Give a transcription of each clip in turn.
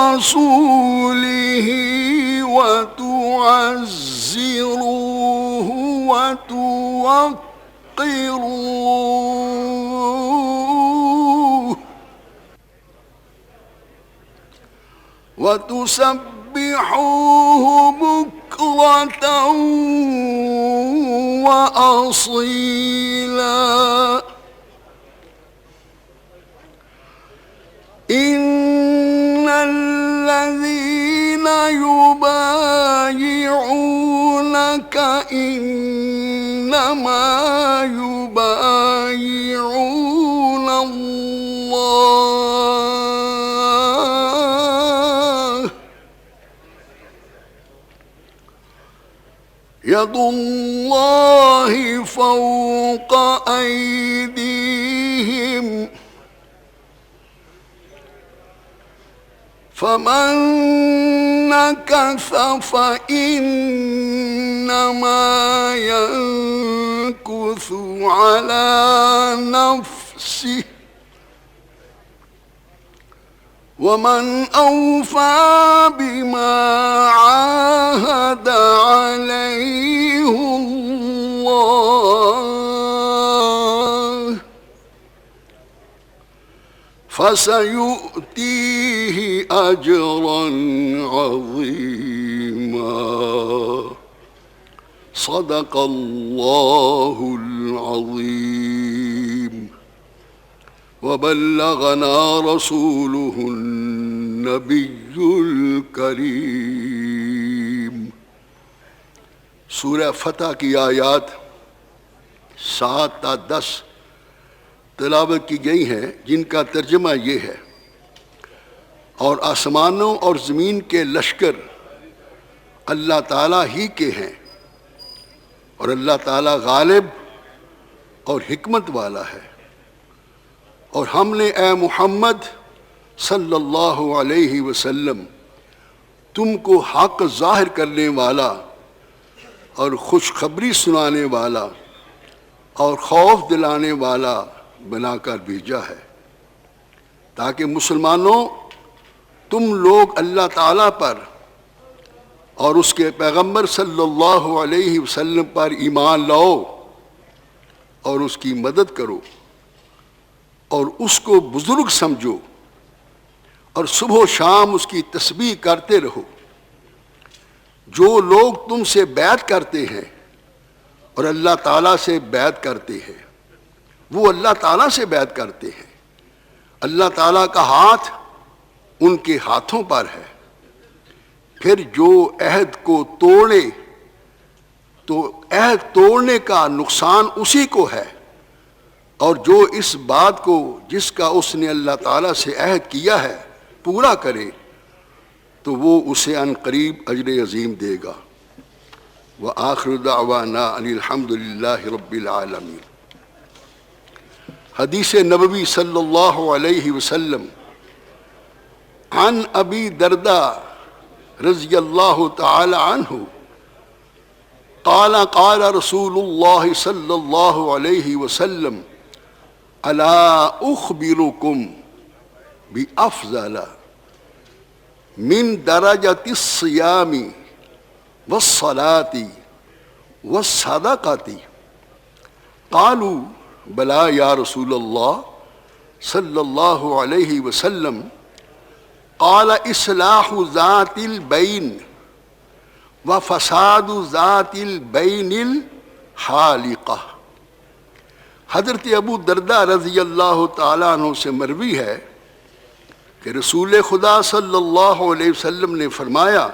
رسوله وتعزروه وتوقروه وتسبحوه بكرة وأصيلا إن الذين يبايعونك إنما يبايعون الله يد الله فوق أيديهم فمن نكث فإنما ينكث على نفسه ومن أوفى بما عاهد عليه الله فسيؤتيه أجرا عظيما صدق الله العظيم وبلغنا رسوله النبي الكريم۔ سورہ فتح کی آیات 7 تا 10 تلاوت کی گئی ہیں، جن کا ترجمہ یہ ہے: اور آسمانوں اور زمین کے لشکر اللہ تعالیٰ ہی کے ہیں، اور اللہ تعالیٰ غالب اور حکمت والا ہے، اور ہم نے اے محمد صلی اللہ علیہ وسلم تم کو حق ظاہر کرنے والا اور خوشخبری سنانے والا اور خوف دلانے والا بنا کر بھیجا ہے، تاکہ مسلمانوں تم لوگ اللہ تعالیٰ پر اور اس کے پیغمبر صلی اللہ علیہ وسلم پر ایمان لاؤ اور اس کی مدد کرو اور اس کو بزرگ سمجھو اور صبح و شام اس کی تسبیح کرتے رہو۔ جو لوگ تم سے بیعت کرتے ہیں اور اللہ تعالیٰ سے بیعت کرتے ہیں، وہ اللہ تعالیٰ سے بیعت کرتے ہیں، اللہ تعالیٰ کا ہاتھ ان کے ہاتھوں پر ہے۔ پھر جو عہد کو توڑے تو عہد توڑنے کا نقصان اسی کو ہے، اور جو اس بات کو جس کا اس نے اللہ تعالیٰ سے عہد کیا ہے پورا کرے تو وہ اسے عن قریب اجر عظیم دے گا۔ وآخر دعوانا ان الحمد للہ رب العالمین۔ حدیث نبوی صلی اللہ علیہ وسلم عن ابی درداء رضی اللہ تعالی عنہ قال قال رسول اللہ صلی اللہ علیہ وسلم الا اخبرکم بافضل من درجۃ الصیام والصلاۃ والصدقۃ قالوا بلا یا رسول اللہ صلی اللہ علیہ وسلم قال اصلاح ذات البین وفساد ذات البین الحالقہ۔ حضرت ابو درداء رضی اللہ تعالیٰ عنہ سے مروی ہے کہ رسول خدا صلی اللہ علیہ وسلم نے فرمایا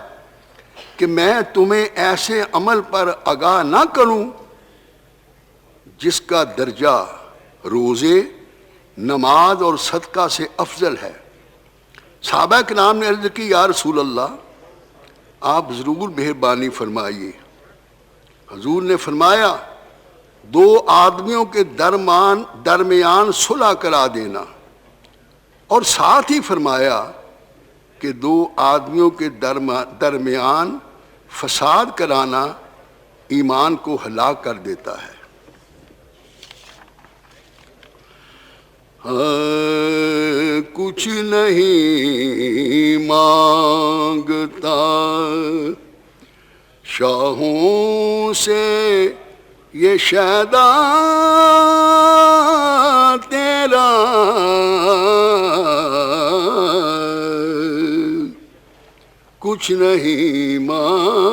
کہ میں تمہیں ایسے عمل پر آگاہ نہ کروں جس کا درجہ روزے، نماز اور صدقہ سے افضل ہے۔ صحابہ کرام نے عرض کی یا رسول اللہ آپ ضرور مہربانی فرمائیے۔ حضور نے فرمایا 2 آدمیوں کے درمیان صلح کرا دینا، اور ساتھ ہی فرمایا کہ 2 آدمیوں کے درمیان فساد کرانا ایمان کو ہلاک کر دیتا ہے۔ کچھ نہیں مانگتا شاہوں سے یہ شیدا تیرا، کچھ نہیں مانگتا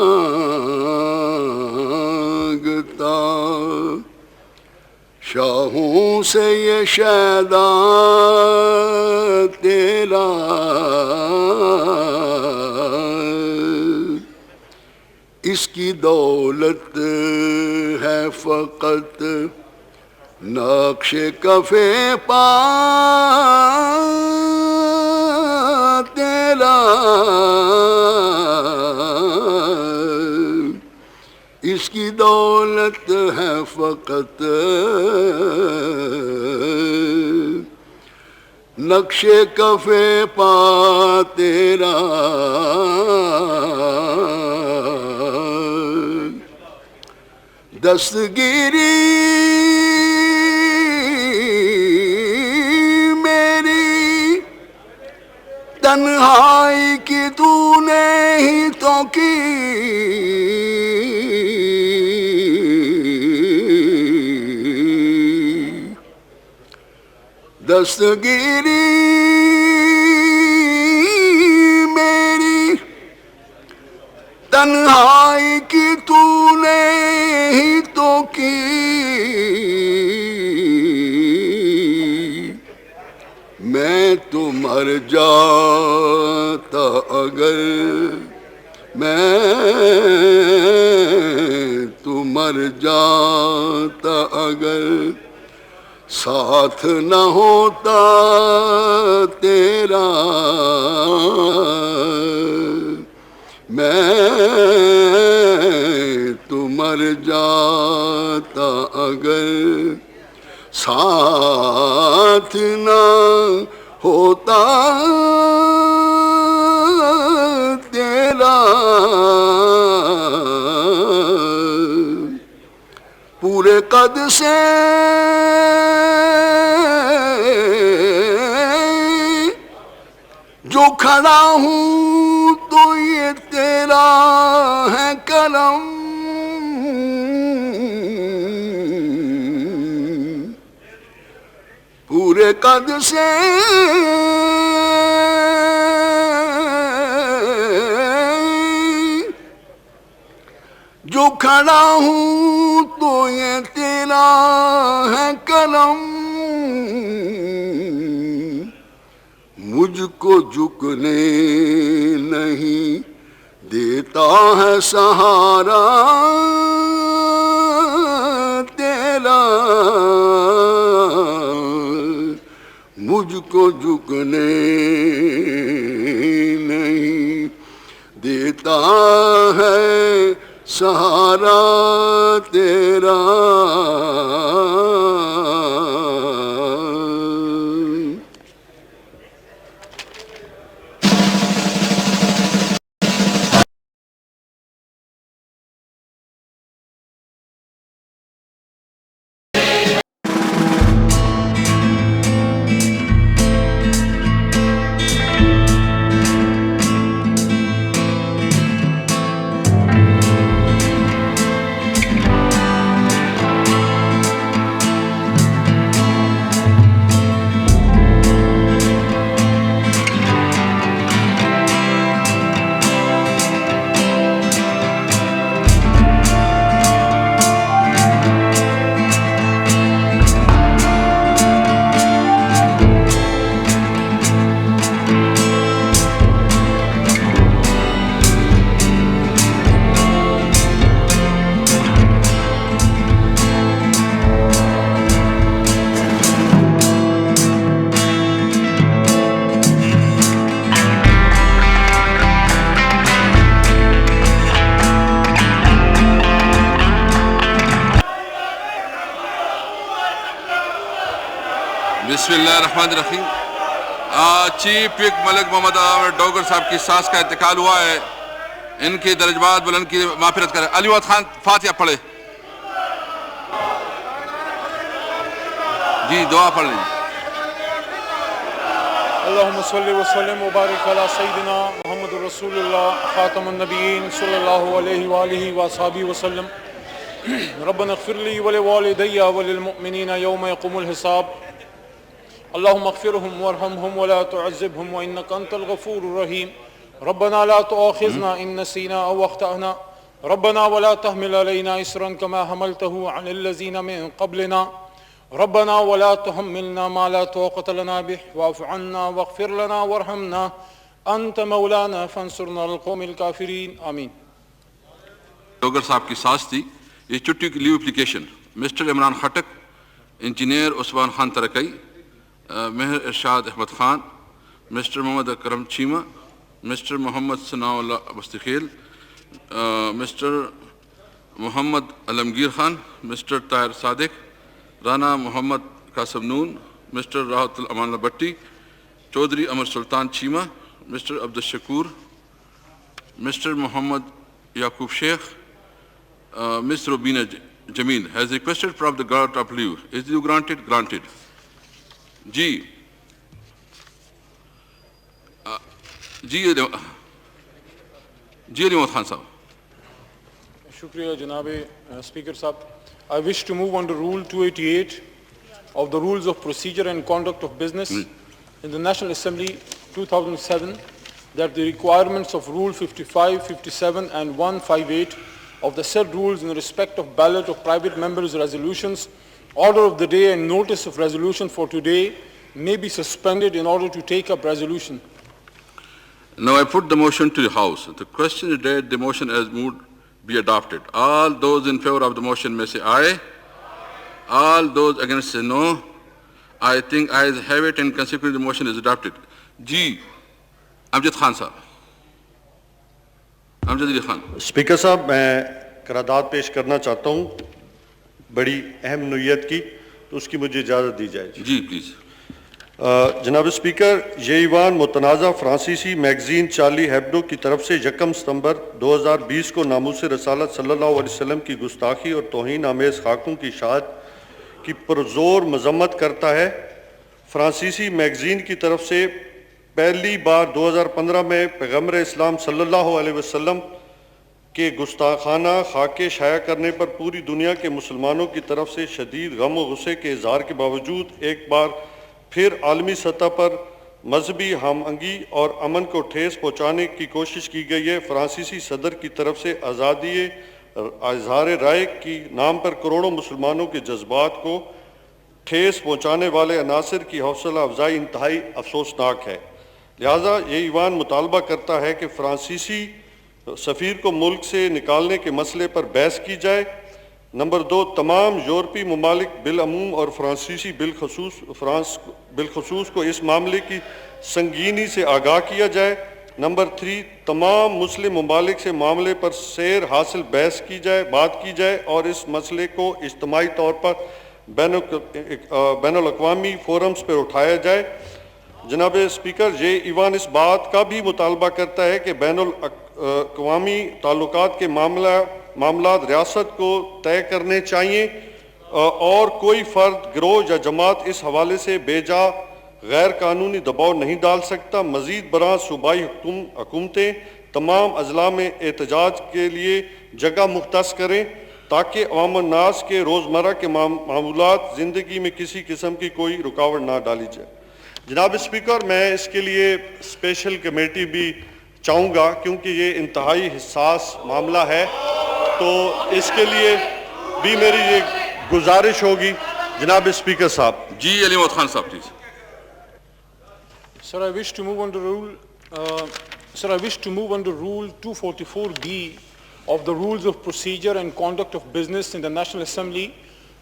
شاہوں سے یہ شیدا تیرا، اس کی دولت ہے فقط نقش کف پا تیرا، اس کی دولت ہے فقط نقش کف پا تیرا، دستگیری میری تنہائی کی تو نے ہی تو کی، دستگیری میری تنہائی کی تو نے ہی تو کی، میں تو مر جاتا اگر، میں تو مر جاتا اگر ساتھ نہ ہوتا تیرا، میں تو مر جاتا اگر ساتھ نہ ہوتا تیرا، پورے قد سے جو کھڑا ہوں تو یہ تیرا ہے کرم، پورے قد سے جو کھڑا ہوں تو یہ تیرا ہے کرم، مجھ کو جھکنے نہیں دیتا ہے سہارا تیرا، مجھ کو جھکنے نہیں دیتا ہے سہارا تیرا، بسم اللہ الرحمن الرحیم۔ چیف وک ملک محمد عامر ڈوگر صاحب کی ساس کا انتقال ہوا ہے، ان کی درجات بلند کی مغفرت کرے۔ علی وحد خان فاتحہ پڑھے جی، دعا پڑھ لیں۔ اللهم صل وسلم وبارك على سيدنا محمد رسول الله خاتم النبيين صلى الله عليه وآله وصحبه وسلم. ربنا اغفر لي ولوالدي وللمؤمنين يوم يقوم الحساب. اللهم اغفرهم وارحمهم ولا تعذبهم وإنك أنت الغفور الرحيم. ربنا لا تؤاخذنا إن نسينا أو أخطأنا. ربنا ولا تحمل علينا إصرا كما حملته عن الذين من قبلنا. ربنا ولا تحملنا ما لا طاقة لنا به واعف عنا واغفر لنا وارحمنا أنت مولانا فانصرنا على القوم الكافرين آمین. ڈوگر صاحب کی ساز تھی یہ چھٹی کی leave application. Mister Imran Khattak, engineer Usman Khan Turkai, Mehr Irshad Ahmad Khan, mister Muhammad Akram Cheema, mister Muhammad Sana Ullah Mustaqeel, mister Muhammad Alamgir Khan, mister Tahir Sadiq, Rana Muhammad Qasim Noon, mister Rahat ul Aman Ullah Bhatti, Chaudhry Amar Sultan Cheema, mister Abdul Shakoor, mister Muhammad Yaqub Sheikh. Ms. Robina Jamil has requested for the grant of leave. Is you granted? Granted. جی علی محمد خان صاحب. شکریہ جناب اسپیکر صاحب. I wish to move under Rule 288 of the Rules of Procedure and Conduct of Business in the National Assembly 2007 that the requirements of Rule 55, 57 and 158 of the said rules in respect of ballot of private members' resolutions, order of the day and notice of resolution for today may be suspended in order to take up resolution. Now I put the motion to the House. The question is that the motion as moved be adopted. All those in favor of the motion may say aye. All those against say no. I think ayes have it and consequently the motion is adopted. جی امجد خان صاحب. امجد Ali Khan. Speaker صاحب میں قرارداد پیش کرنا چاہتا ہوں بڑی اہم نوعیت کی، تو اس کی مجھے اجازت دی جائے. جی پلیز. جناب اسپیکر، یہ ایوان متنازع فرانسیسی میگزین چارلی ہیبڈو کی طرف سے 1 ستمبر 2020 کو ناموس رسالت صلی اللہ علیہ وسلم کی گستاخی اور توہین آمیز خاکوں کی اشاعت کی پرزور مذمت کرتا ہے. فرانسیسی میگزین کی طرف سے پہلی بار 2015 میں پیغمبر اسلام صلی اللہ علیہ وسلم کے گستاخانہ خاکے شائع کرنے پر پوری دنیا کے مسلمانوں کی طرف سے شدید غم و غصے کے اظہار کے باوجود ایک بار پھر عالمی سطح پر مذہبی ہم آہنگی اور امن کو ٹھیس پہنچانے کی کوشش کی گئی ہے. فرانسیسی صدر کی طرف سے آزادی اظہار رائے کی نام پر کروڑوں مسلمانوں کے جذبات کو ٹھیس پہنچانے والے عناصر کی حوصلہ افزائی انتہائی افسوسناک ہے. لہٰذا یہ ایوان مطالبہ کرتا ہے کہ فرانسیسی سفیر کو ملک سے نکالنے کے مسئلے پر بحث کی جائے. نمبر 2، تمام یورپی ممالک بالعموم اور فرانسیسی بالخصوص کو اس معاملے کی سنگینی سے آگاہ کیا جائے. نمبر 3، تمام مسلم ممالک سے معاملے پر سیر حاصل بات کی جائے اور اس مسئلے کو اجتماعی طور پر بین الاقوامی فورمز پر اٹھایا جائے. جناب اسپیکر، یہ ایوان اس بات کا بھی مطالبہ کرتا ہے کہ بین الاقوامی تعلقات کے معاملات ریاست کو طے کرنے چاہیے اور کوئی فرد، گروہ یا جماعت اس حوالے سے بے جا غیر قانونی دباؤ نہیں ڈال سکتا. مزید برآں صوبائی حکومتیں تمام اضلاع میں احتجاج کے لیے جگہ مختص کریں تاکہ عوام الناس کے روزمرہ کے معمولات زندگی میں کسی قسم کی کوئی رکاوٹ نہ ڈالی جائے. جناب اسپیکر، میں اس کے لیے اسپیشل کمیٹی بھی چاہوں گا کیونکہ یہ انتہائی حساس معاملہ ہے، تو اس کے لیے بھی میری یہ گزارش ہوگی. جناب اسپیکر صاحب. جی علی محمد خان صاحب please. Sir, I wish to move under Rule 244B of the Rules of Procedure and Conduct of Business in the National Assembly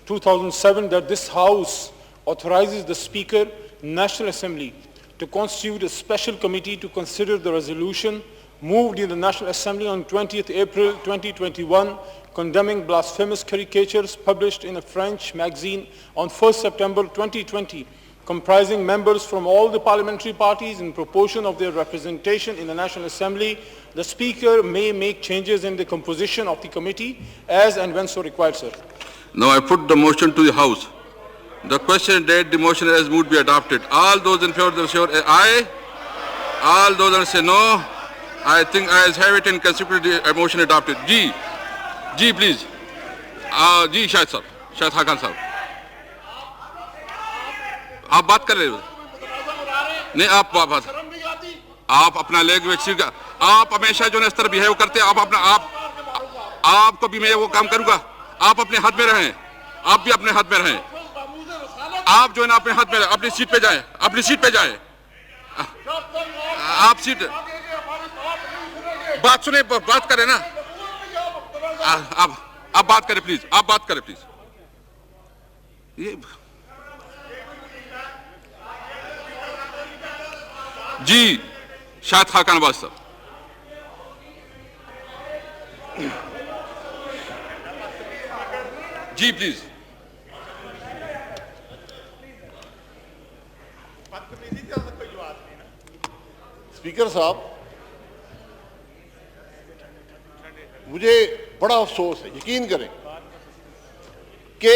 2007 that this House authorizes the Speaker, National Assembly, to constitute a special committee to consider the resolution moved in the National Assembly on 20th April 2021 condemning blasphemous caricatures published in a French magazine on 1st September 2020, comprising members from all the parliamentary parties in proportion of their representation in the National Assembly. The Speaker may make changes in the composition of the committee as and when so required, sir. Now I put the motion to the House. The question that the motion as moved be adopted. All those in favor say aye. All those that say no. I think ayes have it and consider the motion adopted. Ji, please. Ji Shahid Sahab, Shahid Khan Sahab. آپ بات کر رہے ہو نہیں آپ اپنا league vaccine کا آپ ہمیشہ جو ہے اس طرح بیہیو کرتے ہیں آپ کو بھی میں وہ کام کروں گا آپ اپنے حد میں رہیں آپ بھی اپنے حد میں رہیں آپ جو ہے نا اپنے حد میں اپنی سیٹ پہ جائیں آپ سیٹ بات سنیں بات کریں نا آپ بات کریں پلیز یہ جی شاہد خاقان عباس صاحب جی پلیز اسپیکر صاحب مجھے بڑا افسوس ہے یقین کریں کہ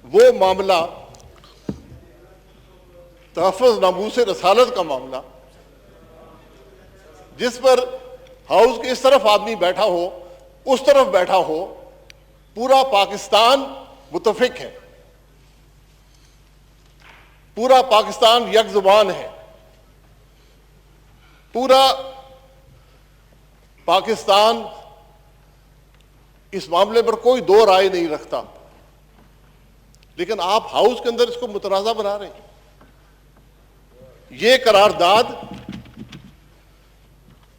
وہ معاملہ تحفظ ناموس رسالت کا معاملہ جس پر ہاؤس کے اس طرف آدمی بیٹھا ہو اس طرف بیٹھا ہو پورا پاکستان متفق ہے پورا پاکستان یک زبان ہے پورا پاکستان اس معاملے پر کوئی دو رائے نہیں رکھتا لیکن آپ ہاؤس کے اندر اس کو متنازع بنا رہے ہیں یہ قرارداد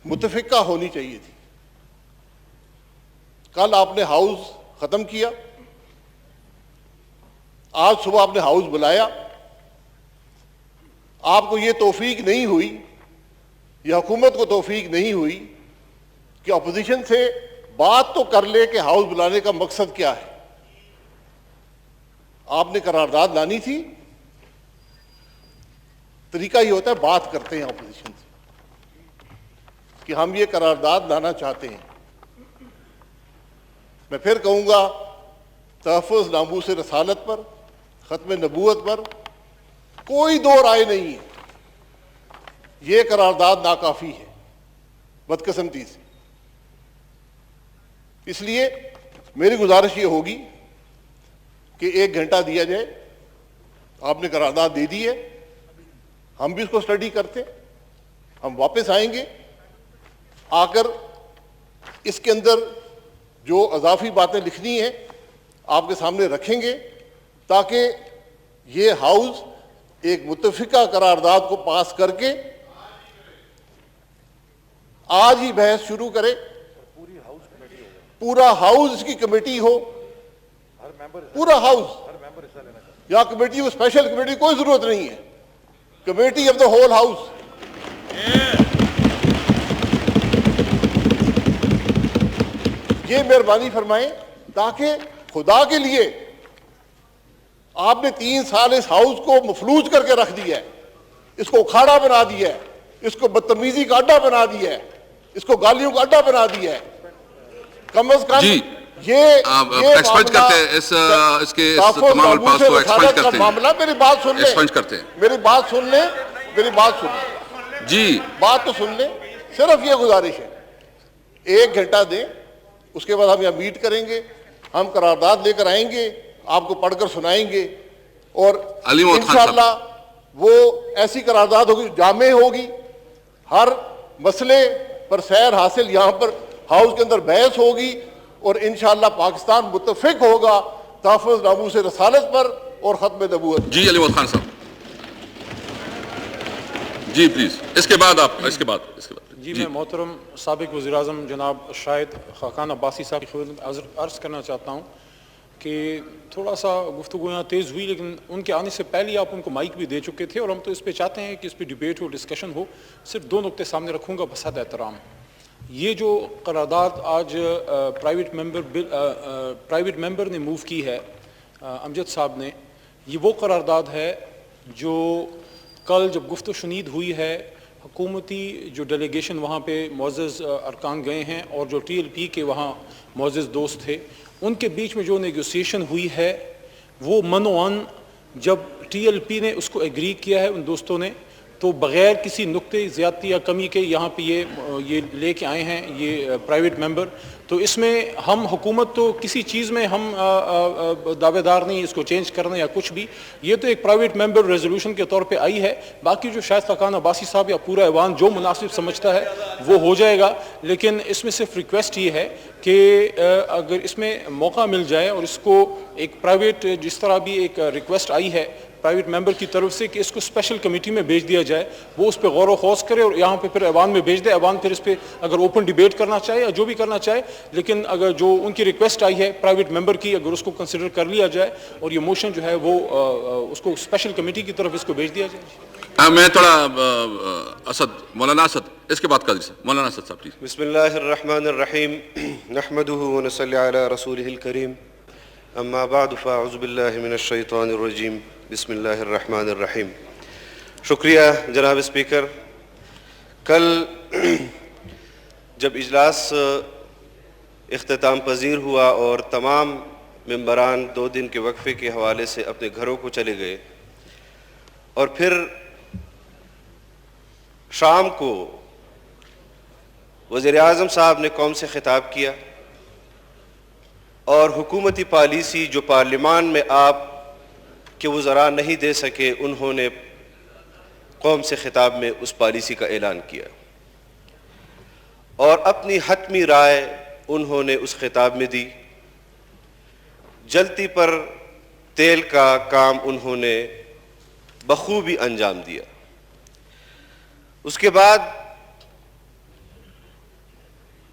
متفقہ ہونی چاہیے تھی کل آپ نے ہاؤس ختم کیا آج صبح آپ نے ہاؤس بلایا آپ کو یہ توفیق نہیں ہوئی یہ حکومت کو توفیق نہیں ہوئی کہ اپوزیشن سے بات تو کر لے کہ ہاؤس بلانے کا مقصد کیا ہے آپ نے قرارداد لانی تھی طریقہ یہ ہوتا ہے بات کرتے ہیں اپوزیشن سے کہ ہم یہ قرارداد لانا چاہتے ہیں میں پھر کہوں گا تحفظ ناموس رسالت پر ختم نبوت پر کوئی دو رائے نہیں ہے یہ قرارداد ناکافی ہے بدقسمتی سے اس لیے میری گزارش یہ ہوگی کہ 1 گھنٹہ دیا جائے آپ نے قرارداد دے دی ہے ہم بھی اس کو اسٹڈی کرتے ہم واپس آئیں گے آ کر اس کے اندر جو اضافی باتیں لکھنی ہیں آپ کے سامنے رکھیں گے تاکہ یہ ہاؤس ایک متفقہ قرارداد کو پاس کر کے آج ہی بحث شروع کرے پورا ہاؤس اس کی کمیٹی ہو پورا ہاؤس یا کمیٹی ہو اسپیشل کمیٹی کوئی ضرورت نہیں ہے committee of the whole house یہ مہربانی فرمائیں تاکہ خدا کے لیے آپ نے 3 سال اس ہاؤس کو مفلوج کر کے رکھ دیا ہے اس کو اکھاڑا بنا دیا ہے اس کو بدتمیزی کا اڈا بنا دیا ہے اس کو گالیوں کا اڈا بنا دیا ہے کم از کم یہ معاملہ میری بات سن لیں جی بات تو سن لیں صرف یہ گزارش ہے 1 گھنٹہ دیں اس کے بعد ہم یہاں میٹ کریں گے ہم قرارداد لے کر آئیں گے آپ کو پڑھ کر سنائیں گے اور انشاءاللہ وہ ایسی قرارداد ہوگی جامع ہوگی ہر مسئلے پر سیر حاصل یہاں پر ہاؤس کے اندر بحث ہوگی اور انشاءاللہ پاکستان متفق ہوگا تحفظ ناموس رسالت پر اور ختم نبوت. جی علی محمد خان صاحب جی پلیز اس کے بعد جی میں محترم سابق وزیر اعظم جناب شاہد خاقان عباسی صاحب کی خدمت میں عرض کرنا چاہتا ہوں کہ تھوڑا سا گفتگو یہاں تیز ہوئی لیکن ان کے آنے سے پہلے آپ ان کو مائک بھی دے چکے تھے اور ہم تو اس پہ چاہتے ہیں کہ اس پہ ڈیبیٹ ہو ڈسکشن ہو. صرف 2 نقطے سامنے رکھوں گا بحد احترام. یہ جو قرارداد آج پرائیویٹ ممبر نے موو کی ہے امجد صاحب نے یہ وہ قرارداد ہے جو کل جب گفت و شنید ہوئی ہے حکومتی جو ڈیلیگیشن وہاں پہ معزز ارکان گئے ہیں اور جو ٹی ایل پی کے وہاں معزز دوست تھے ان کے بیچ میں جو نیگوسیشن ہوئی ہے وہ منوان جب ٹی ایل پی نے اس کو ایگری کیا ہے ان دوستوں نے, تو بغیر کسی نقطے زیادتی یا کمی کے یہاں پہ یہ لے کے آئے ہیں یہ پرائیویٹ ممبر. تو اس میں ہم حکومت تو کسی چیز میں ہم دعوے دار نہیں اس کو چینج کرنے یا کچھ بھی, یہ تو ایک پرائیویٹ ممبر ریزولوشن کے طور پہ آئی ہے. باقی جو شاید خاقان عباسی صاحب یا پورا ایوان جو مناسب سمجھتا ہے وہ ہو جائے گا. لیکن اس میں صرف ریکویسٹ یہ ہے کہ اگر اس میں موقع مل جائے اور اس کو ایک پرائیویٹ, جس طرح بھی ایک ریکویسٹ آئی ہے پرائیویٹ ممبر کی طرف سے کہ اس کو اسپیشل کمیٹی میں بھیج دیا جائے, وہ اس پہ غور و خوض کرے اور یہاں پہ پھر ایوان میں بھیج دے. ایوان پھر اس پہ اگر اوپن ڈیبیٹ کرنا چاہے یا جو بھی کرنا چاہے, لیکن اگر جو ان کی ریکویسٹ آئی ہے پرائیویٹ ممبر کی اگر اس کو کنسیڈر کر لیا جائے اور یہ موشن جو ہے وہ اس کو اسپیشل کمیٹی کی طرف اس کو بھیج دیا جائے. میں تھوڑا اسد, مولانا اسد اس کے بعد قاضی صاحب, مولانا اسد صاحب پلیز. بسم اللہ الرحمن الرحیم نحمدہ ونصلی علی رسولہ الکریم اما بعد فاعوذ باللہ من الشیطان الرجیم بسم اللہ الرحمن الرحیم. شکریہ جناب اسپیکر. کل جب اجلاس اختتام پذیر ہوا اور تمام ممبران 2 دن کے وقفے کے حوالے سے اپنے گھروں کو چلے گئے اور پھر شام کو وزیر اعظم صاحب نے قوم سے خطاب کیا اور حکومتی پالیسی جو پارلیمان میں آپ کے وزراء نہیں دے سکے, انہوں نے قوم سے خطاب میں اس پالیسی کا اعلان کیا اور اپنی حتمی رائے انہوں نے اس خطاب میں دی. جلتی پر تیل کا کام انہوں نے بخوبی انجام دیا. اس کے بعد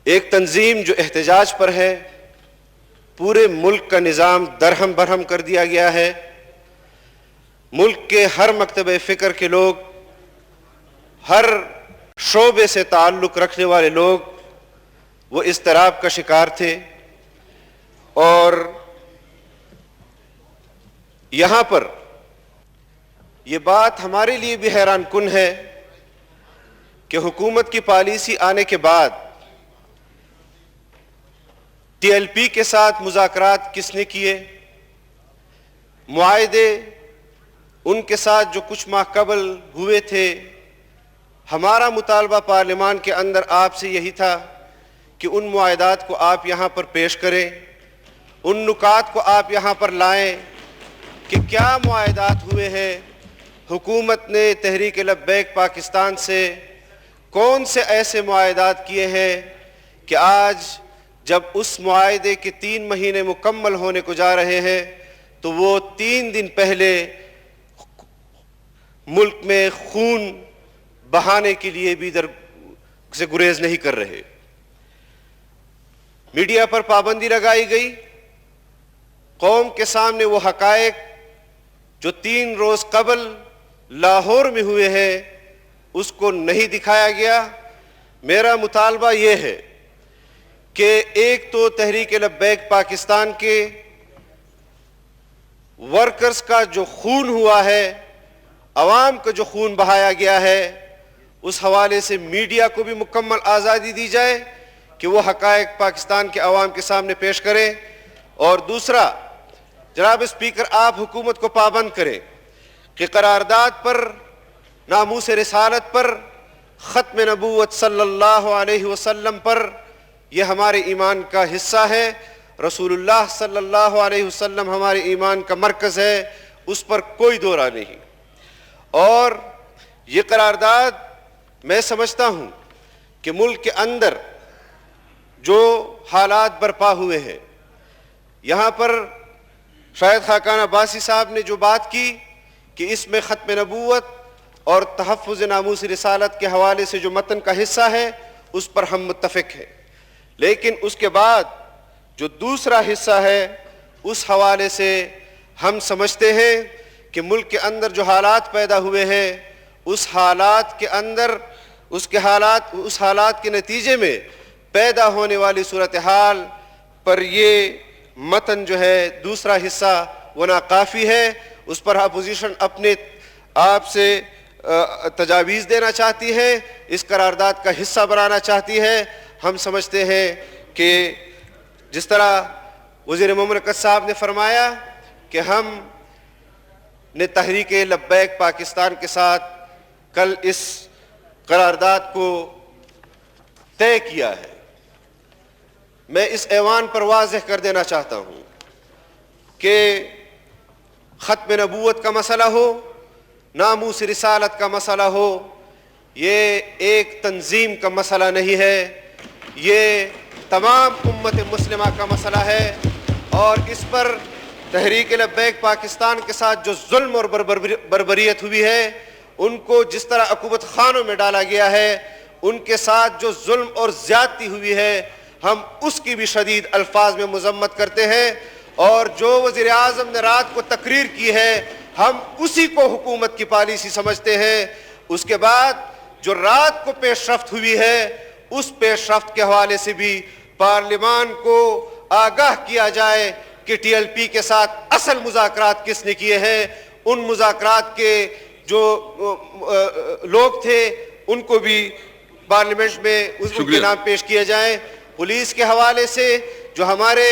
ایک تنظیم جو احتجاج پر ہے, پورے ملک کا نظام درہم برہم کر دیا گیا ہے. ملک کے ہر مکتبہ فکر کے لوگ, ہر شعبے سے تعلق رکھنے والے لوگ وہ اضطراب کا شکار تھے. اور یہاں پر یہ بات ہمارے لیے بھی حیران کن ہے کہ حکومت کی پالیسی آنے کے بعد ٹی ایل پی کے ساتھ مذاکرات کس نے کیے, معاہدے ان کے ساتھ جو کچھ ماہ قبل ہوئے تھے. ہمارا مطالبہ پارلیمان کے اندر آپ سے یہی تھا کہ ان معاہدات کو آپ یہاں پر پیش کریں, ان نکات کو آپ یہاں پر لائیں کہ کیا معاہدات ہوئے ہیں. حکومت نے تحریک لبیک پاکستان سے کون سے ایسے معاہدات کیے ہیں کہ آج جب اس معاہدے کے 3 مہینے مکمل ہونے کو جا رہے ہیں تو وہ 3 دن پہلے ملک میں خون بہانے کے لیے بھی در سے گریز نہیں کر رہے. میڈیا پر پابندی لگائی گئی, قوم کے سامنے وہ حقائق جو 3 روز قبل لاہور میں ہوئے ہیں اس کو نہیں دکھایا گیا. میرا مطالبہ یہ ہے کہ ایک تو تحریک لبیک پاکستان کے ورکرز کا جو خون ہوا ہے, عوام کا جو خون بہایا گیا ہے, اس حوالے سے میڈیا کو بھی مکمل آزادی دی جائے کہ وہ حقائق پاکستان کے عوام کے سامنے پیش کرے. اور دوسرا, جناب اسپیکر, آپ حکومت کو پابند کریں کہ قرارداد پر, ناموس رسالت پر, ختم نبوت صلی اللہ علیہ وسلم پر, یہ ہمارے ایمان کا حصہ ہے. رسول اللہ صلی اللہ علیہ وسلم ہمارے ایمان کا مرکز ہے, اس پر کوئی دو رائے نہیں. اور یہ قرارداد میں سمجھتا ہوں کہ ملک کے اندر جو حالات برپا ہوئے ہیں, یہاں پر شاید خاقان عباسی صاحب نے جو بات کی کہ اس میں ختم نبوت اور تحفظ ناموس رسالت کے حوالے سے جو متن کا حصہ ہے اس پر ہم متفق ہیں, لیکن اس کے بعد جو دوسرا حصہ ہے اس حوالے سے ہم سمجھتے ہیں کہ ملک کے اندر جو حالات پیدا ہوئے ہیں اس حالات کے اندر اس حالات کے نتیجے میں پیدا ہونے والی صورتحال پر یہ متن جو ہے دوسرا حصہ وہ ناکافی ہے. اس پر اپوزیشن اپنے آپ سے تجاویز دینا چاہتی ہے, اس قرارداد کا حصہ بنانا چاہتی ہے. ہم سمجھتے ہیں کہ جس طرح وزیر مملکت صاحب نے فرمایا کہ ہم نے تحریک لبیک پاکستان کے ساتھ کل اس قرارداد کو طے کیا ہے. میں اس ایوان پر واضح کر دینا چاہتا ہوں کہ ختم نبوت کا مسئلہ ہو، ناموس رسالت کا مسئلہ ہو، یہ ایک تنظیم کا مسئلہ نہیں ہے، یہ تمام امت مسلمہ کا مسئلہ ہے. اور اس پر تحریک لبیک پاکستان کے ساتھ جو ظلم اور بربریت ہوئی ہے، ان کو جس طرح عقوبت خانوں میں ڈالا گیا ہے، ان کے ساتھ جو ظلم اور زیادتی ہوئی ہے، ہم اس کی بھی شدید الفاظ میں مذمت کرتے ہیں. اور جو وزیر اعظم نے رات کو تقریر کی ہے، ہم اسی کو حکومت کی پالیسی سمجھتے ہیں. اس کے بعد جو رات کو پیش رفت ہوئی ہے، اس پیش رفت کے حوالے سے بھی پارلیمان کو آگاہ کیا جائے کہ ٹی ایل پی کے ساتھ اصل مذاکرات کس نے کیے ہیں. ان مذاکرات کے جو لوگ تھے ان کو بھی پارلیمنٹ میں ان کے نام پیش کیے جائیں. پولیس کے حوالے سے جو ہمارے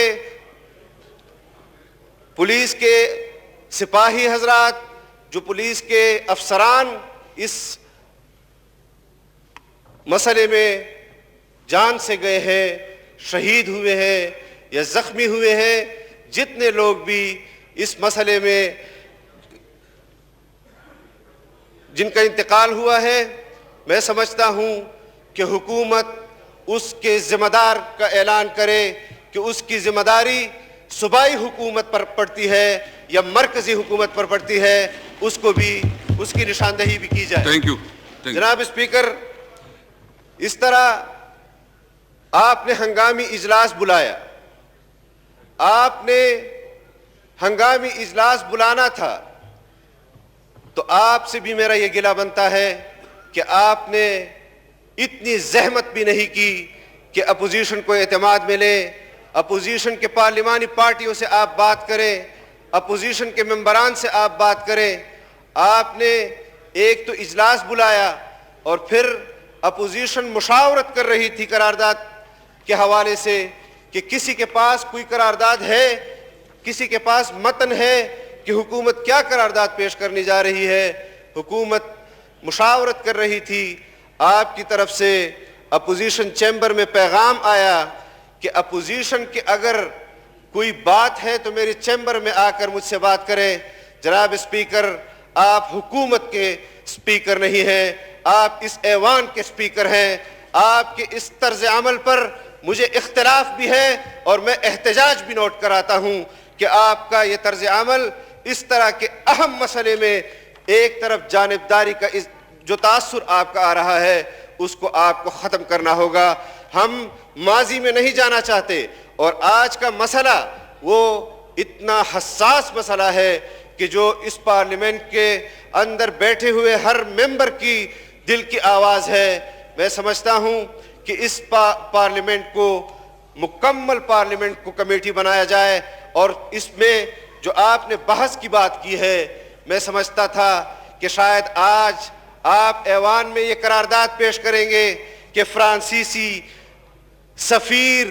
پولیس کے سپاہی حضرات، جو پولیس کے افسران اس مسئلے میں جان سے گئے ہیں، شہید ہوئے ہیں یا زخمی ہوئے ہیں، جتنے لوگ بھی اس مسئلے میں جن کا انتقال ہوا ہے، میں سمجھتا ہوں کہ حکومت اس کے ذمہ دار کا اعلان کرے کہ اس کی ذمہ داری صوبائی حکومت پر پڑتی ہے یا مرکزی حکومت پر پڑتی ہے، اس کو بھی اس کی نشاندہی بھی کی جائے. جناب اسپیکر، اس طرح آپ نے ہنگامی اجلاس بلایا. آپ نے ہنگامی اجلاس بلانا تھا تو آپ سے بھی میرا یہ گلہ بنتا ہے کہ آپ نے اتنی زحمت بھی نہیں کی کہ اپوزیشن کو اعتماد ملے، اپوزیشن کے پارلیمانی پارٹیوں سے آپ بات کریں، اپوزیشن کے ممبران سے آپ بات کریں. آپ نے ایک تو اجلاس بلایا اور پھر اپوزیشن مشاورت کر رہی تھی قرارداد کے حوالے سے کہ کسی کے پاس کوئی قرارداد ہے، کسی کے پاس متن ہے کہ حکومت کیا قرارداد پیش کرنے جا رہی ہے. حکومت مشاورت کر رہی تھی. آپ کی طرف سے اپوزیشن چیمبر میں پیغام آیا کہ اپوزیشن کی اگر کوئی بات ہے تو میرے چیمبر میں آ کر مجھ سے بات کریں. جناب اسپیکر، آپ حکومت کے اسپیکر نہیں ہیں، آپ اس ایوان کے اسپیکر ہیں. آپ کے اس طرز عمل پر مجھے اختلاف بھی ہے اور میں احتجاج بھی نوٹ کراتا ہوں کہ آپ کا یہ طرز عمل اس طرح کے اہم مسئلے میں ایک طرف جانبداری کا جو تاثر آپ کا آ رہا ہے، اس کو آپ کو ختم کرنا ہوگا. ہم ماضی میں نہیں جانا چاہتے اور آج کا مسئلہ وہ اتنا حساس مسئلہ ہے کہ جو اس پارلیمنٹ کے اندر بیٹھے ہوئے ہر ممبر کی دل کی آواز ہے. میں سمجھتا ہوں کہ اس پارلیمنٹ کو مکمل پارلیمنٹ کو کمیٹی بنایا جائے اور اس میں جو آپ نے بحث کی بات کی ہے، میں سمجھتا تھا کہ شاید آج آپ ایوان میں یہ قرارداد پیش کریں گے کہ فرانسیسی سفیر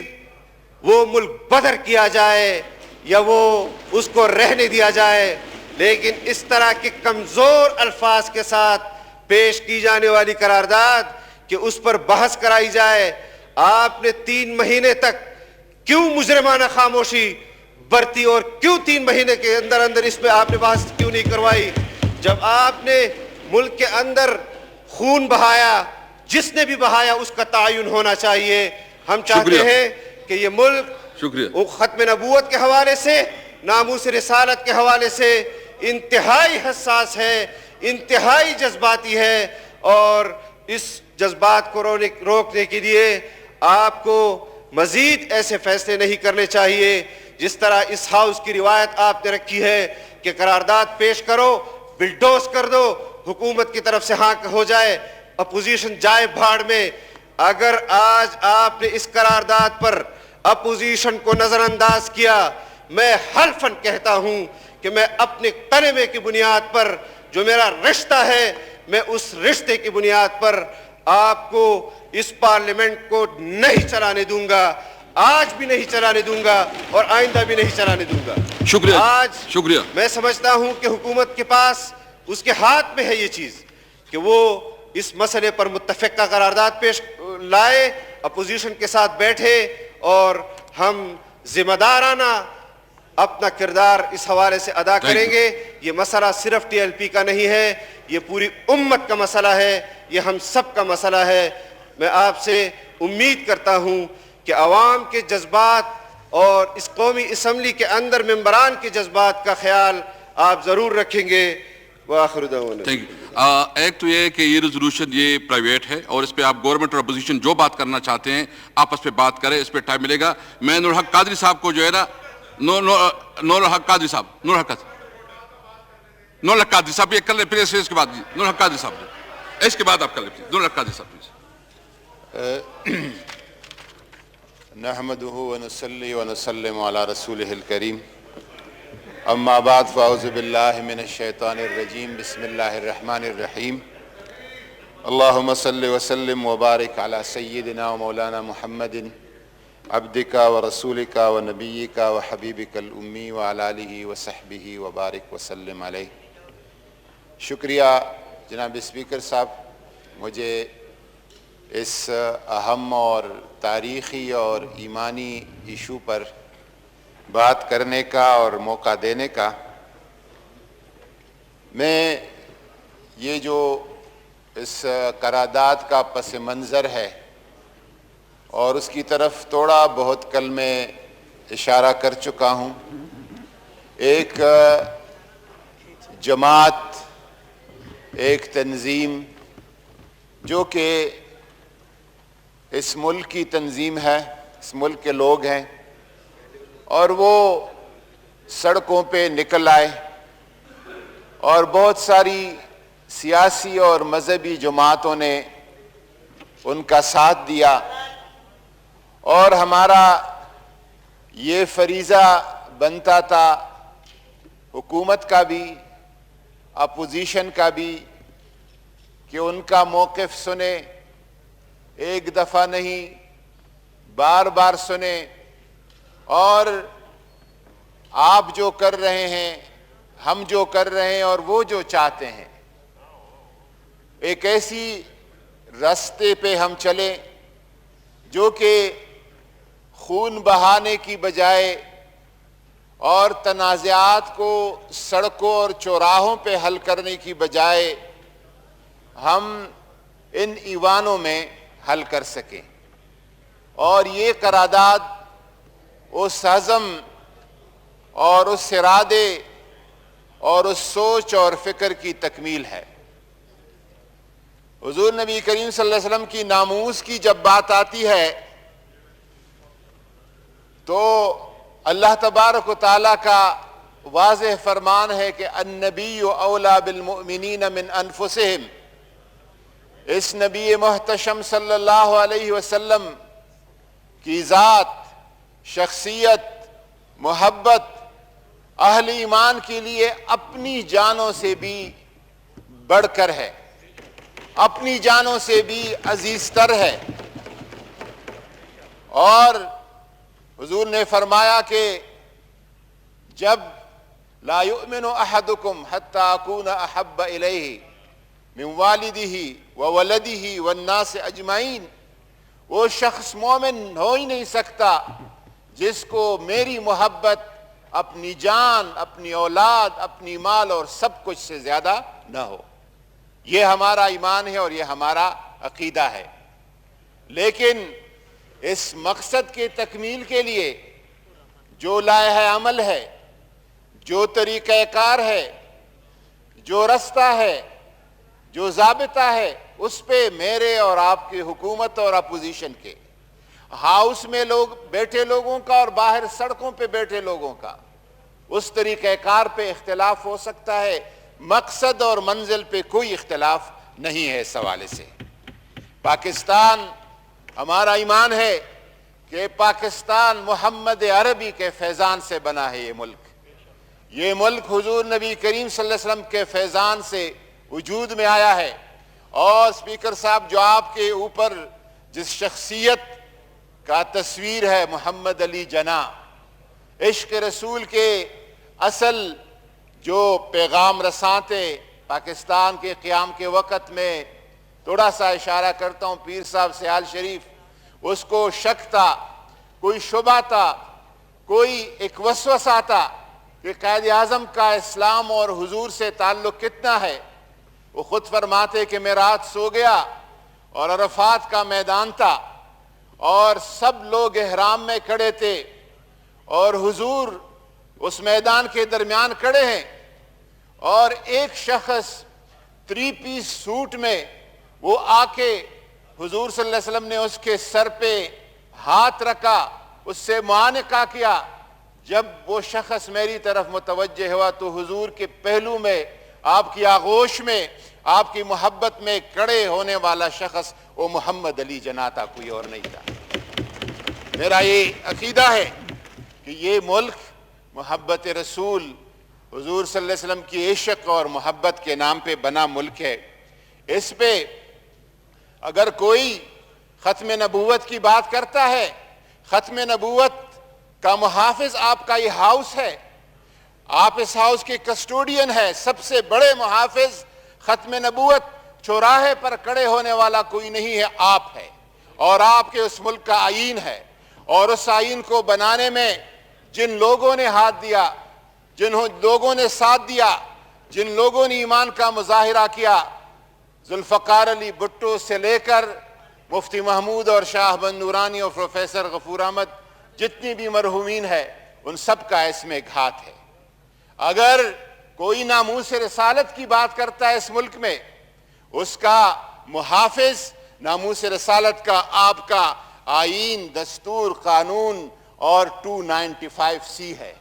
وہ ملک بدر کیا جائے یا وہ اس کو رہنے دیا جائے. لیکن اس طرح کے کمزور الفاظ کے ساتھ پیش کی جانے والی قرارداد کہ اس پر بحث کرائی جائے، آپ نے 3 مہینے تک کیوں مجرمانہ خاموشی برتی اور کیوں 3 مہینے کے اندر اندر اس پہ آپ نے بحث کیوں نہیں کروائی؟ جب آپ نے ملک کے اندر خون بہایا، جس نے بھی بہایا اس کا تعین ہونا چاہیے. ہم چاہتے ہیں کہ یہ ملک ختم نبوت کے حوالے سے، ناموس رسالت کے حوالے سے انتہائی حساس ہے، انتہائی جذباتی ہے، اور اس جذبات کو روکنے کے لیے آپ کو مزید ایسے فیصلے نہیں کرنے چاہیے جس طرح اس ہاؤس کی روایت آپ نے رکھی ہے کہ قرارداد پیش کرو، بلڈوز کر دو، حکومت کی طرف سے ہاں ہو جائے، اپوزیشن جائے بھاڑ میں. اگر آج آپ نے اس قرارداد پر اپوزیشن کو نظر انداز کیا، میں حلفاً کہتا ہوں کہ میں اپنے کلمے کی بنیاد پر جو میرا رشتہ ہے، میں اس رشتے کی بنیاد پر آپ کو اس پارلیمنٹ کو نہیں چلانے دوں گا. آج بھی نہیں چلانے دوں گا اور آئندہ بھی نہیں چلانے دوں گا۔ شکریہ آج شکریہ۔ میں سمجھتا ہوں کہ حکومت کے پاس اس کے ہاتھ میں ہے یہ چیز کہ وہ اس مسئلے پر متفقہ قرارداد پیش لائے، اپوزیشن کے ساتھ بیٹھے اور ہم ذمہ دارانہ اپنا کردار اس حوالے سے ادا کریں گے۔ یہ مسئلہ صرف ٹی ایل پی کا نہیں ہے، یہ پوری امت کا مسئلہ ہے، یہ ہم سب کا مسئلہ ہے۔ میں آپ سے امید کرتا ہوں کہ عوام کے جذبات اور اس قومی اسمبلی کے اندر ممبران کے جذبات کا خیال آپ ضرور رکھیں گے۔ وآخر دعوانا تھینک یو۔ ایک تو یہ ہے کہ یہ ریزولوشن یہ پرائیویٹ ہے اور اس پہ آپ گورنمنٹ اور اپوزیشن جو بات کرنا چاہتے ہیں آپس پہ بات کریں، اس پہ ٹائم ملے گا۔ میں نور الحق قادری صاحب کو جو ہے نا نور الحق قادری صاحب نور الحق قادری صاحب یہ کر لیں، پھر اس کے بعد نور الحق قادری صاحب اس کے بعد آپ کر لیں نور الحق قادری صاحب پلیز۔ نحمده ونصلي ونسلم على رسوله الكريم اما بعد فاعوذ بالله من الشيطان الرجيم بسم الله الرحمن الرحيم اللهم صل وسلم وبارك على سيدنا ومولانا محمد عبدك ورسولك ونبيك وحبيبك الأمي وعلى آله وصحبه وبارك وسلم عليه۔ شکریہ جناب اسپیکر صاحب، مجھے اس اہم اور تاریخی اور ایمانی ایشو پر بات کرنے کا اور موقع دینے کا۔ میں یہ جو اس قرارداد کا پس منظر ہے اور اس کی طرف تھوڑا بہت کل میں اشارہ کر چکا ہوں، ایک جماعت، ایک تنظیم جو کہ اس ملک کی تنظیم ہے، اس ملک کے لوگ ہیں، اور وہ سڑکوں پہ نکل آئے اور بہت ساری سیاسی اور مذہبی جماعتوں نے ان کا ساتھ دیا، اور ہمارا یہ فریضہ بنتا تھا، حکومت کا بھی اپوزیشن کا بھی، کہ ان کا موقف سنیں، ایک دفعہ نہیں بار بار سنیں، اور آپ جو کر رہے ہیں، ہم جو کر رہے ہیں اور وہ جو چاہتے ہیں، ایک ایسی راستے پہ ہم چلیں جو کہ خون بہانے کی بجائے اور تنازعات کو سڑکوں اور چوراہوں پہ حل کرنے کی بجائے ہم ان ایوانوں میں حل کر سکیں۔ اور یہ قرارداد اس عزم اور اس ارادے اور اس سوچ اور فکر کی تکمیل ہے۔ حضور نبی کریم صلی اللہ علیہ وسلم کی ناموس کی جب بات آتی ہے تو اللہ تبارک و تعالیٰ کا واضح فرمان ہے کہ النبی اولیٰ بالمؤمنین من انفسہم۔ اس نبی محتشم صلی اللہ علیہ وسلم کی ذات، شخصیت، محبت اہل ایمان کے لیے اپنی جانوں سے بھی بڑھ کر ہے، اپنی جانوں سے بھی عزیز تر ہے۔ اور حضور نے فرمایا کہ جب لا یؤمن احدکم حتی اکون احب الیہ من والدہ وولدہ والناس اجمعین، وہ شخص مومن ہو ہی نہیں سکتا جس کو میری محبت اپنی جان، اپنی اولاد، اپنی مال اور سب کچھ سے زیادہ نہ ہو۔ یہ ہمارا ایمان ہے اور یہ ہمارا عقیدہ ہے۔ لیکن اس مقصد کے تکمیل کے لیے جو لائحہ عمل ہے، جو طریقہ کار ہے، جو رستہ ہے، جو ضابطہ ہے، اس پہ میرے اور آپ کی حکومت اور اپوزیشن کے، ہاؤس میں لوگ بیٹھے لوگوں کا اور باہر سڑکوں پہ بیٹھے لوگوں کا، اس طریقہ کار پہ اختلاف ہو سکتا ہے، مقصد اور منزل پہ کوئی اختلاف نہیں ہے۔ اس حوالے سے پاکستان، ہمارا ایمان ہے کہ پاکستان محمد عربی کے فیضان سے بنا ہے۔ یہ ملک حضور نبی کریم صلی اللہ علیہ وسلم کے فیضان سے وجود میں آیا ہے۔ اور اسپیکر صاحب، جو آپ کے اوپر جس شخصیت کا تصویر ہے محمد علی جناح. عشق رسول کے اصل جو پیغام رساں تھے پاکستان کے قیام کے وقت میں تھوڑا سا اشارہ کرتا ہوں پیر صاحب سیال شریف, اس کو شک تھا, کوئی شبہ تھا, کوئی ایک وسوسہ تھا کہ قائد اعظم کا اسلام اور حضور سے تعلق کتنا ہے. وہ خود فرماتے کہ میں رات سو گیا اور عرفات کا میدان تھا اور سب لوگ احرام میں کھڑے تھے اور حضور اس میدان کے درمیان کھڑے ہیں اور ایک شخص 3 پیس سوٹ میں وہ آ کے حضور صلی اللہ علیہ وسلم نے اس کے سر پہ ہاتھ رکھا, اس سے معانقہ کیا. جب وہ شخص میری طرف متوجہ ہوا تو حضور کے پہلو میں, آپ کی آغوش میں, آپ کی محبت میں کھڑے ہونے والا شخص وہ محمد علی جناح تھا, کوئی اور نہیں تھا. میرا یہ عقیدہ ہے کہ یہ ملک محبت رسول حضور صلی اللہ علیہ وسلم کی عشق اور محبت کے نام پہ بنا ملک ہے. اس پہ اگر کوئی ختم نبوت کی بات کرتا ہے, ختم نبوت کا محافظ آپ کا یہ ہاؤس ہے, آپ اس ہاؤس کے کسٹوڈین ہے. سب سے بڑے محافظ ختم نبوت چوراہے پر کھڑے ہونے والا کوئی نہیں ہے, آپ ہے. اور آپ کے اس ملک کا آئین ہے, اور اس آئین کو بنانے میں جن لوگوں نے ہاتھ دیا, جن لوگوں نے ساتھ دیا, جن لوگوں نے ایمان کا مظاہرہ کیا, ذوالفقار علی بھٹو سے لے کر مفتی محمود اور شاہ بند نورانی اور پروفیسر غفور احمد, جتنی بھی مرحومین ہے, ان سب کا اس میں گھات ہے. اگر کوئی ناموس رسالت کی بات کرتا ہے اس ملک میں, اس کا محافظ ناموس رسالت کا آپ کا آئین, دستور, قانون اور 295C ہے.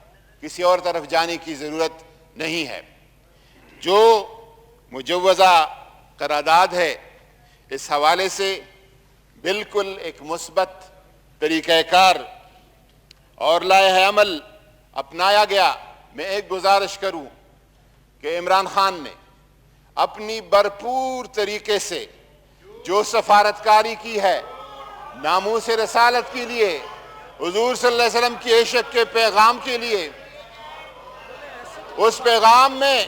کسی اور طرف جانے کی ضرورت نہیں ہے. جو مجوزہ قرارداد ہے اس حوالے سے بالکل ایک مثبت طریقہ کار اور لائحہ عمل اپنایا گیا. میں ایک گزارش کروں کہ عمران خان نے اپنی بھرپور طریقے سے جو سفارتکاری کی ہے ناموس رسالت کے لیے, حضور صلی اللہ علیہ وسلم کی عشق کے پیغام کے لیے, اس پیغام میں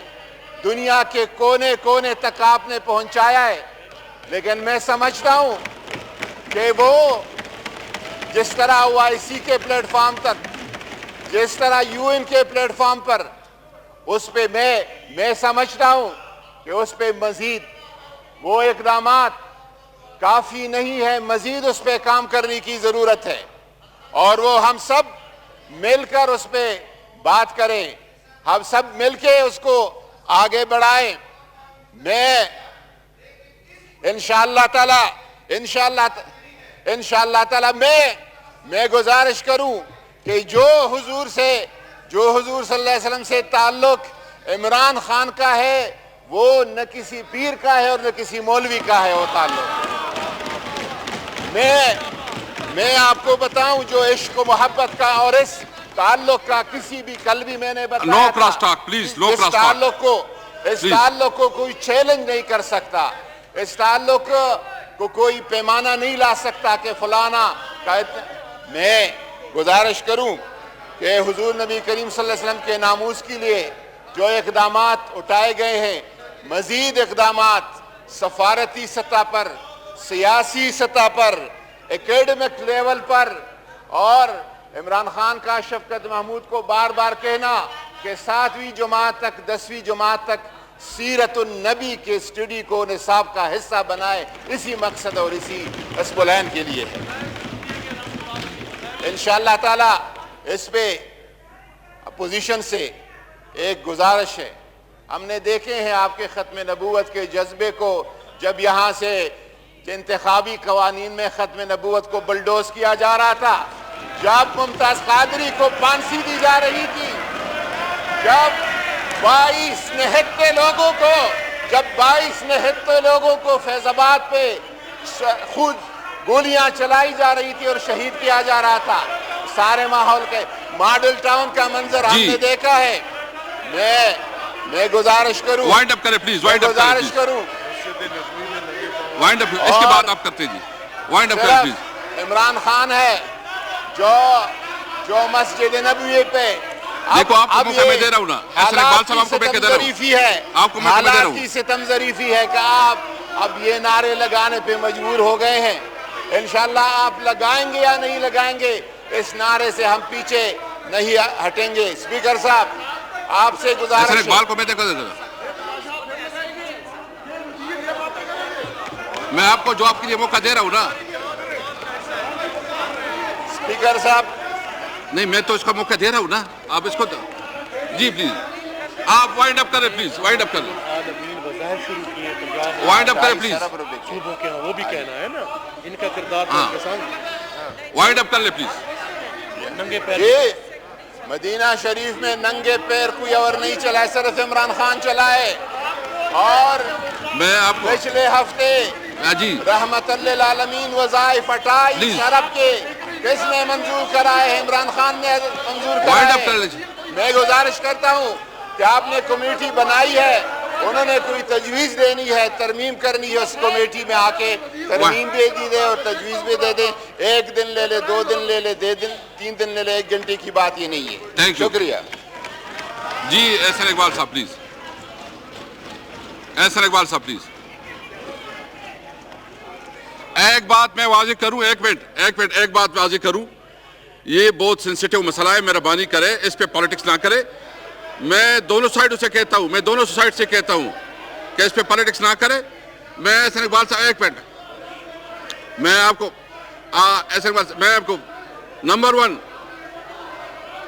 دنیا کے کونے کونے تک آپ نے پہنچایا ہے. لیکن میں سمجھتا ہوں کہ وہ جس طرح OIC کے پلیٹ فارم تک, جس طرح UN کے پلیٹ فارم پر, اس پہ میں سمجھتا ہوں کہ اس پہ مزید وہ اقدامات کافی نہیں ہے, مزید اس پہ کام کرنے کی ضرورت ہے. اور وہ ہم سب مل کر اس پہ بات کریں, ہم سب مل کے اس کو آگے بڑھائیں. میں انشاءاللہ تعالی میں گزارش کروں کہ جو حضور صلی اللہ علیہ وسلم سے تعلق عمران خان کا ہے وہ نہ کسی پیر کا ہے اور نہ کسی مولوی کا ہے. وہ تعلق میں آپ کو بتاؤں جو عشق و محبت کا اور اس تعلق کا کسی بھی کل بھی میں نے بتایا تھا, اس تعلق کو کوئی چیلنج نہیں کر سکتا, اس تعلق کو کوئی پیمانہ نہیں لا سکتا کہ فلانا. میں گزارش کروں کہ حضور نبی کریم صلی اللہ علیہ وسلم کے ناموس کے لیے جو اقدامات اٹھائے گئے ہیں, مزید اقدامات سفارتی سطح پر, سیاسی سطح پر, اکیڈمک لیول پر, اور عمران خان کا شفقت محمود کو بار بار کہنا کہ 7ویں جماعت تک 10ویں جماعت تک سیرت النبی کے اسٹڈی کو نصاب کا حصہ بنائے, اسی مقصد اور اسی اسپلین کے لیے ہے. انشاءاللہ تعالی اس پہ اپوزیشن سے ایک گزارش ہے. ہم نے دیکھے ہیں آپ کے ختم نبوت کے جذبے کو, جب یہاں سے انتخابی قوانین میں ختم نبوت کو بلڈوز کیا جا رہا تھا, جب ممتاز قادری کو پھانسی دی جا رہی تھی, جب 22 نہتے لوگوں کو فیض آباد پہ خود گولیاں چلائی جا رہی تھی اور شہید کیا جا رہا تھا, سارے ماحول کے ماڈل ٹاؤن کا منظر ہم نے دیکھا ہے. میں گزارش کروں, وائنڈ اپ کریں پلیز, گزارش کروں وائنڈ اپ, اس کے بعد آپ کرتے جی, وائنڈ اپ کریں پلیز. عمران خان ہے جو مسجد نبوی پہ دیکھو آپ کو موقع میں دے رہا ہوں نا، احسن اقبال صاحب آپ کو میں دے رہا ہوں، آپ کو موقع میں دے رہا ہوں۔ حالات کی ستم ظریفی ہے کہ آپ اب یہ نعرے لگانے پہ مجبور ہو گئے ہیں۔ انشاءاللہ آپ لگائیں گے یا نہیں لگائیں گے، اس نعرے سے ہم پیچھے نہیں ہٹیں گے۔ اسپیکر صاحب آپ سے احسن گزارش اقبال کو میں دے رہا، میں آپ کو جواب کے لیے موقع دے رہا ہوں نا۔ اسپیکر صاحب نہیں میں تو اس کا موقع دے رہا ہوں نا، آپ اس کو جی پلیز آپ وائنڈ اپ کریں، پلیز وائنڈ اپ کریں، وائنڈ اپ کریں پلیز، وہ بھی کہنا ہے نا ان کا کردار وائنڈ اپ کر لیں پلیز۔ یہ مدینہ شریف میں ننگے پیر کوئی اور نہیں چلا ہے، صرف عمران خان چلا ہے۔ اور میں آپ کو پچھلے ہفتے جی رحمت للعالمین وظائف 28 ارب کے کس نے منظور کرائے ہیں؟ عمران خان نے منظور وائنڈ اپ کر کرائے۔ لیجیے۔ میں گزارش کرتا ہوں کہ آپ نے کمیٹی بنائی ہے، انہوں نے کوئی تجویز دینی ہے، ترمیم کرنی ہے، اس کمیٹی میں آ کے ترمیم بھی دی دے اور تجویز بھی دے دیں۔ 1 دن لے لے، 2 دن لے لے، 3 دن لے لے، 1 گھنٹے کی بات یہ نہیں ہے۔ Thank you. شکریہ جی احسن اقبال صاحب پلیز، احسن اقبال صاحب پلیز۔ ایک بات میں واضح کروں، ایک منٹ ایک بات واضح کروں، یہ بہت سینسیٹیو مسئلہ ہے، مہربانی کرے اس پہ پالیٹکس نہ کرے۔ میں دونوں سائیڈوں سے کہتا ہوں، میں دونوں سائیڈ سے کہتا ہوں کہ اس پہ پالیٹکس نہ کرے۔ میں احسن اقبال صاحب ایک منٹ، میں آپ کو احسن اقبال صاحب میں آپ کو نمبر 1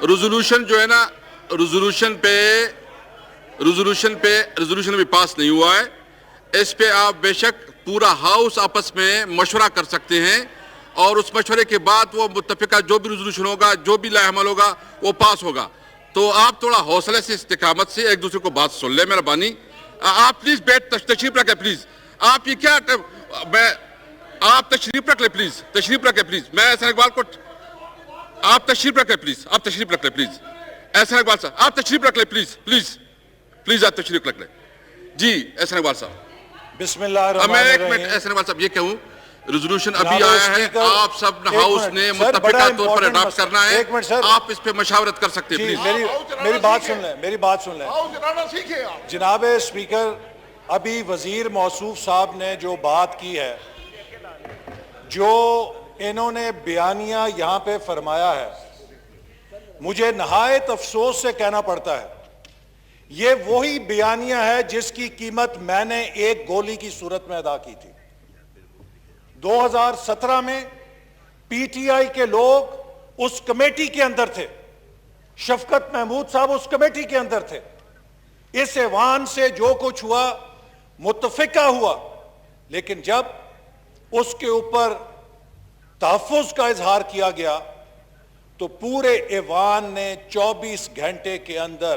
ریزولوشن جو ہے نا، ریزولوشن ابھی پاس نہیں ہوا ہے، اس پہ آپ بے شک پورا ہاؤس آپس میں مشورہ کر سکتے ہیں اور اس مشورے کے بعد وہ متفقہ جو بھی ریزولوشن ہوگا، جو بھی لائحہ عمل ہوگا وہ پاس ہوگا۔ تو آپ تھوڑا حوصلے سے، استقامت سے ایک دوسرے کو بات سن لیں، مہربانی۔ آپ پلیز تشریف رکھیں پلیز، آپ یہ کیا آپ تشریف رکھ لیں پلیز، تشریف رکھیں پلیز۔ میں احسن اقبال کو آپ تشریف رکھ لیں پلیز، آپ تشریف رکھ لیں پلیز، احسن اقبال صاحب آپ تشریف رکھ لیں پلیز آپ تشریف رکھ لیں۔ جی احسن اقبال صاحب بسم اللہ میں الرحمن ایک منٹ الرحیم۔ احسن اقبال صاحب یہ کہوں، ریزولوشن ابھی آیا ہے، آپ سب ہاؤس نے متفقہ طور پر اڈاپٹ کرنا ہے، آپ اس پہ مشاورت کر سکتے ہیں جی پلیز۔ میری بات سن لیں، جناب اسپیکر، ابھی وزیر موصوف صاحب نے جو بات کی ہے، جو انہوں نے بیانیہ یہاں پہ فرمایا ہے، مجھے نہایت افسوس سے کہنا پڑتا ہے یہ وہی بیانیہ ہے جس کی قیمت میں نے ایک گولی کی صورت میں ادا کی تھی۔ 2017 میں پی ٹی آئی کے لوگ اس کمیٹی کے اندر تھے، شفقت محمود صاحب اس کمیٹی کے اندر تھے، اس ایوان سے جو کچھ ہوا متفقہ ہوا، لیکن جب اس کے اوپر تحفظ کا اظہار کیا گیا تو پورے ایوان نے 24 گھنٹے کے اندر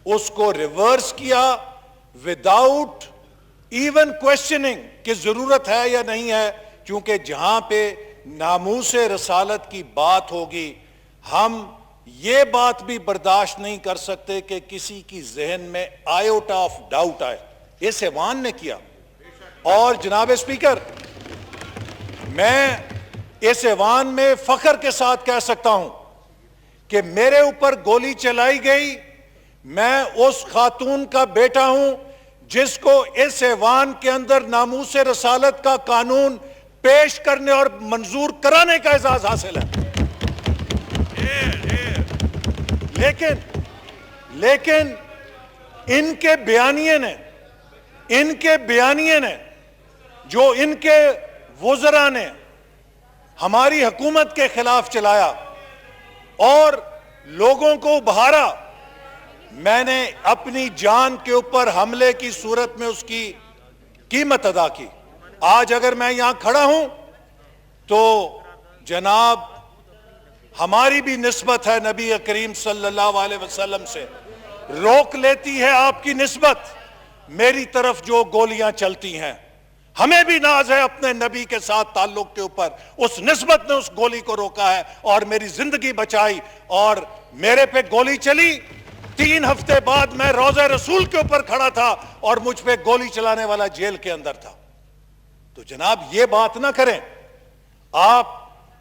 اس کو ریورس کیا، وداؤٹ ایون کوشچننگ کہ ضرورت ہے یا نہیں ہے، کیونکہ جہاں پہ ناموس رسالت کی بات ہوگی ہم یہ بات بھی برداشت نہیں کر سکتے کہ کسی کی ذہن میں آئیوٹا آف ڈاؤٹ آئے۔ اس ایوان نے کیا۔ اور جناب اسپیکر، میں اس ایوان میں فخر کے ساتھ کہہ سکتا ہوں کہ میرے اوپر گولی چلائی گئی، میں اس خاتون کا بیٹا ہوں جس کو اس ایوان کے اندر ناموس رسالت کا قانون پیش کرنے اور منظور کرانے کا اعزاز حاصل ہے۔ لیکن ان کے بیانیے نے جو ان کے وزراء نے ہماری حکومت کے خلاف چلایا اور لوگوں کو ابھارا، میں نے اپنی جان کے اوپر حملے کی صورت میں اس کی قیمت ادا کی۔ آج اگر میں یہاں کھڑا ہوں تو جناب ہماری بھی نسبت ہے نبی کریم صلی اللہ علیہ وسلم سے، روک لیتی ہے آپ کی نسبت میری طرف جو گولیاں چلتی ہیں۔ ہمیں بھی ناز ہے اپنے نبی کے ساتھ تعلق کے اوپر، اس نسبت نے اس گولی کو روکا ہے اور میری زندگی بچائی۔ اور میرے پہ گولی چلی، 3 ہفتے بعد میں روضہ رسول کے اوپر کھڑا تھا اور مجھ پہ گولی چلانے والا جیل کے اندر تھا۔ تو جناب یہ بات نہ کریں، آپ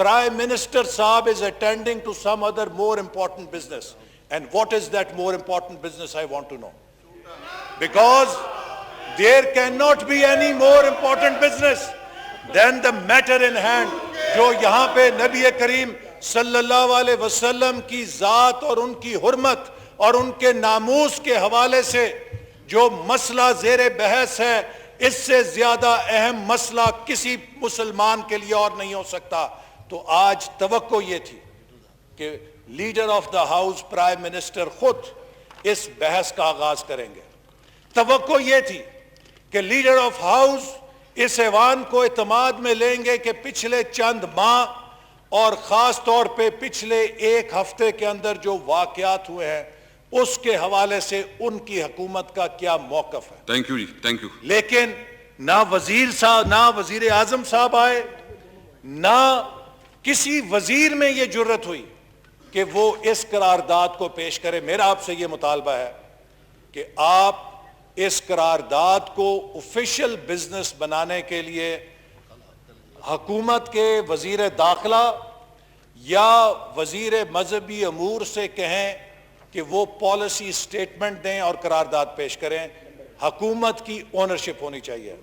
Prime Minister Saab is attending to some other more important business. And what is that more important business, I want to know. Because there cannot be any more important business than the matter in hand. جو یہاں پہ نبی کریم صلی اللہ علیہ وسلم کی ذات اور ان کی حرمت اور ان کے ناموس کے حوالے سے جو مسئلہ زیر بحث ہے، اس سے زیادہ اہم مسئلہ کسی مسلمان کے لیے اور نہیں ہو سکتا. تو آج توقع یہ تھی کہ leader of the house prime minister خود اس بحث کا آغاز کریں گے. توقع یہ تھی کہ لیڈر آف ہاؤس اس ایوان کو اعتماد میں لیں گے کہ پچھلے چند ماہ اور خاص طور پہ پچھلے ایک ہفتے کے اندر جو واقعات ہوئے ہیں اس کے حوالے سے ان کی حکومت کا کیا موقف ہے. تھینک یو جی، تھینک یو. لیکن نہ وزیر صاحب، نہ وزیر اعظم صاحب آئے، نہ کسی وزیر میں یہ جرت ہوئی کہ وہ اس قرارداد کو پیش کرے. میرا آپ سے یہ مطالبہ ہے کہ آپ اس قرارداد کو آفیشل بزنس بنانے کے لیے حکومت کے وزیر داخلہ یا وزیر مذہبی امور سے کہیں کہ وہ پالیسی سٹیٹمنٹ دیں اور قرارداد پیش کریں. حکومت کی اونرشپ ہونی چاہیے.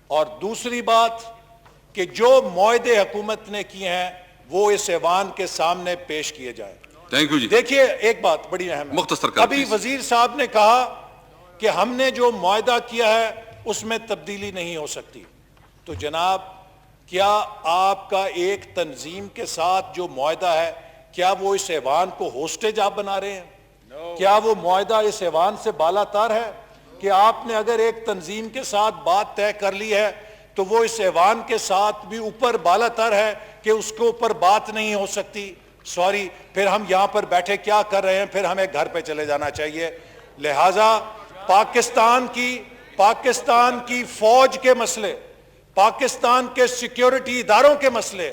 اور دوسری بات کہ جو معاہدے حکومت نے کیے ہیں وہ اس ایوان کے سامنے پیش کیے جائیں. تھینک یو جی. دیکھیے ایک بات بڑی اہم ہے، مختصر کر ابھی وزیر صاحب نے کہا کہ ہم نے جو معاہدہ کیا ہے اس میں تبدیلی نہیں ہو سکتی. تو جناب کیا آپ کا ایک تنظیم کے ساتھ جو معاہدہ ہے، کیا وہ اس ایوان کو ہوسٹیج آپ بنا رہے ہیں؟ کیا وہ معاہدہ اس ایوان سے بالا تر ہے کہ آپ نے اگر ایک تنظیم کے ساتھ بات طے کر لی ہے تو وہ اس ایوان کے ساتھ بھی اوپر بالا تر ہے کہ اس کے اوپر بات نہیں ہو سکتی؟ سوری، پھر ہم یہاں پر بیٹھے کیا کر رہے ہیں؟ پھر ہمیں گھر پہ چلے جانا چاہیے. لہٰذا پاکستان کی فوج کے مسئلے، پاکستان کے سیکیورٹی اداروں کے مسئلے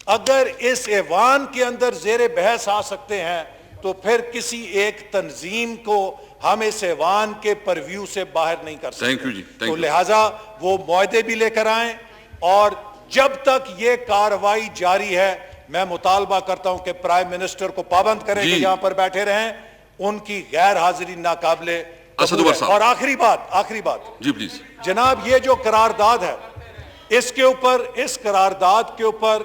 اگر اس ایوان کے اندر زیر بحث آ سکتے ہیں تو پھر کسی ایک تنظیم کو ہم اس ایوان کے پرویو سے باہر نہیں کر سکتے. تو لہٰذا وہ معاہدے بھی لے کر آئیں، اور جب تک یہ کارروائی جاری ہے میں مطالبہ کرتا ہوں کہ پرائم منسٹر کو پابند کریں کہ یہاں پر بیٹھے رہیں. ان کی غیر حاضری ناقابل. اور آخری بات جی پلیز جناب، یہ جو قرارداد ہے اس قرارداد کے اوپر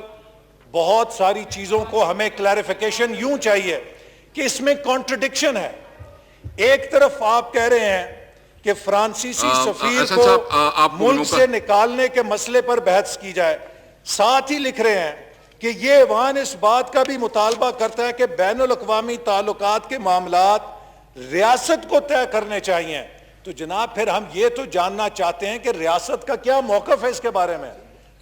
بہت ساری چیزوں کو ہمیں کلیریفیکیشن یوں چاہیے کہ اس میں کانٹرڈکشن ہے. ایک طرف آپ کہہ رہے ہیں کہ فرانسیسی سفیر کو ملک سے نکالنے کے مسئلے پر بحث کی جائے، ساتھ ہی لکھ رہے ہیں کہ یہ ایوان اس بات کا بھی مطالبہ کرتا ہے کہ بین الاقوامی تعلقات کے معاملات ریاست کو طے کرنے چاہیے. تو جناب پھر ہم یہ تو جاننا چاہتے ہیں کہ ریاست کا کیا موقف ہے اس کے بارے میں.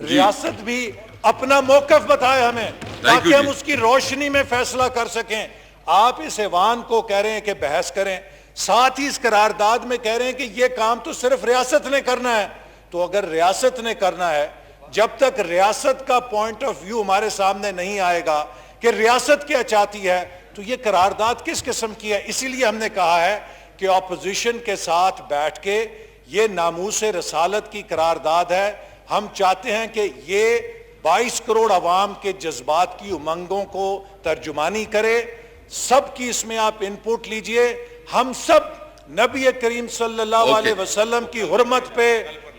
ریاست بھی اپنا موقف بتائے ہمیں تاکہ ہم اس کی روشنی میں فیصلہ کر سکیں. آپ اس ایوان کو کہہ رہے ہیں کہ بحث کریں، ساتھ ہی اس قرارداد میں کہہ رہے ہیں کہ یہ کام تو صرف ریاست نے کرنا ہے. تو اگر ریاست نے کرنا ہے، جب تک ریاست کا پوائنٹ آف ویو ہمارے سامنے نہیں آئے گا کہ ریاست کیا چاہتی ہے تو یہ قرارداد کس قسم کی ہے. اسی لیے ہم نے کہا ہے کہ اپوزیشن کے ساتھ بیٹھ کے یہ ناموس رسالت کی قرارداد ہے. ہم چاہتے ہیں کہ یہ 22 کروڑ عوام کے جذبات کی امنگوں کو ترجمانی کرے. سب کی اس میں آپ انپوٹ لیجئے. ہم سب نبی کریم صلی اللہ علیہ وسلم کی حرمت پہ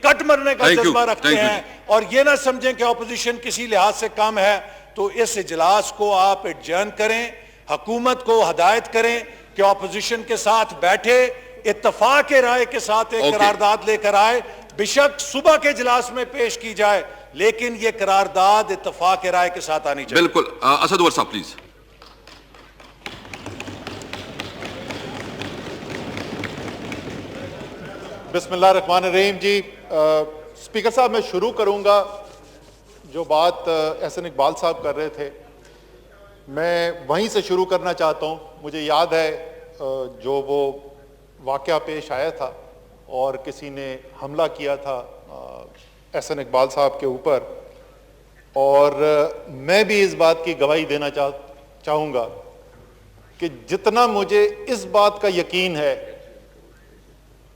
کٹ مرنے کا جذبہ رکھتے ہیں، اور یہ نہ سمجھیں کہ اپوزیشن کسی لحاظ سے کم ہے. تو اس اجلاس کو آپ ایڈجرن کریں، حکومت کو ہدایت کریں کہ اپوزیشن کے ساتھ بیٹھے، اتفاق رائے کے ساتھ ایک قرارداد لے کر آئے. بشک صبح کے اجلاس میں پیش کی جائے لیکن یہ قرارداد اتفاق رائے کے ساتھ آنی چاہیے. بالکل. اسد ور صاحب پلیز. بسم اللہ الرحمن الرحیم. جی اسپیکر صاحب، میں شروع کروں گا جو بات احسن اقبال صاحب کر رہے تھے، میں وہیں سے شروع کرنا چاہتا ہوں. مجھے یاد ہے جو وہ واقعہ پیش آیا تھا اور کسی نے حملہ کیا تھا احسن اقبال صاحب کے اوپر، اور میں بھی اس بات کی گواہی دینا چاہوں گا کہ جتنا مجھے اس بات کا یقین ہے